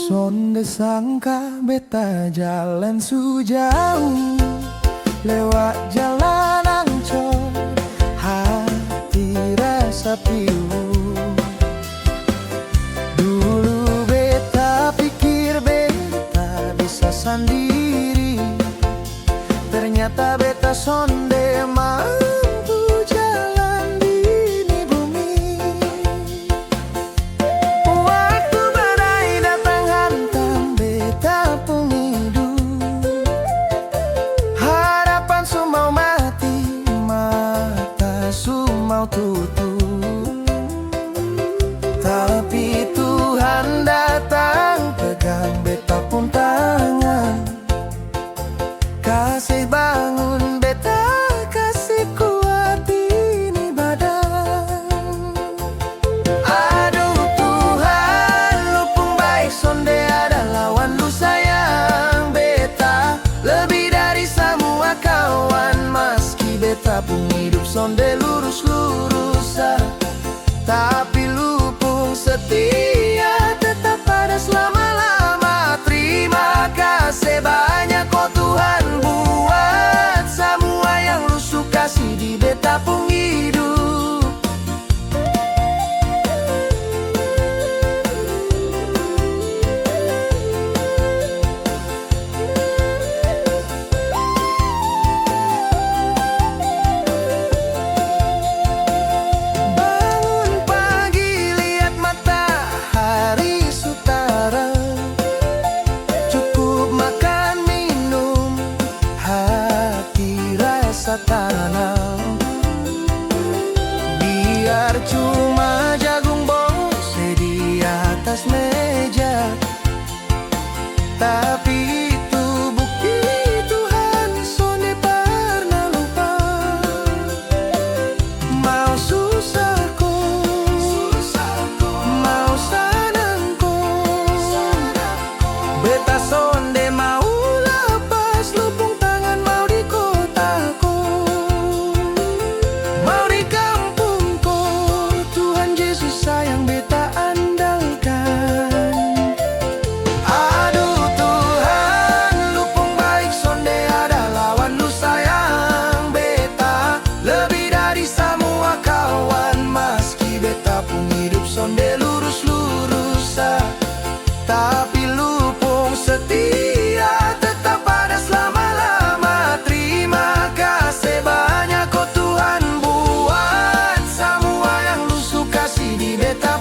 Sonde sangka beta jalan sejauh, lewat jalan ancur, hati rasa pilu. Dulu beta pikir beta bisa sendiri, ternyata beta sonde mampu jalan di ini bumi. Waktu badai datang hantam beta pun hidup, harapan sumau mati, mata sumau tutup. Tapi Tuhan datang pegang beta pun tangan, kasih bangun beta, kasih kuat ini badan. Aduh Tuhan, lu pun baik, sonde ada lawan lu sayang beta lebih dari semua kawan. Meski beta pun hidup sonde lurus-lurus, tapi lu pun setia tetap pada selama-lama. Terima kasih banyak oh Tuhan, buat semua yang lu suka kasih di beta pun hidup. Bangun pagi lihat matahari utara, cukup makan minum, hati rasa tanam. Biar cuma jagung bonsai di atas meja, tapi itu bukti Tuhan sonde pernah lupa. Mau susahku, mau senangku, beta sonde mau lepas lupung tangan, mau di kotaku, mau di kampungku. Tuhan Yesus sayang beta andalkan. Aduh Tuhan, lu pun baik, sonde ada lawan lu sayang beta lebih dari semua kawan. Meski beta pun hidup sonde lurus-lurus, tapi lu pun setia tetap pada selama-lama. Terima kasih banyak oh Tuhan, buat semua yang lu suka kasih di beta.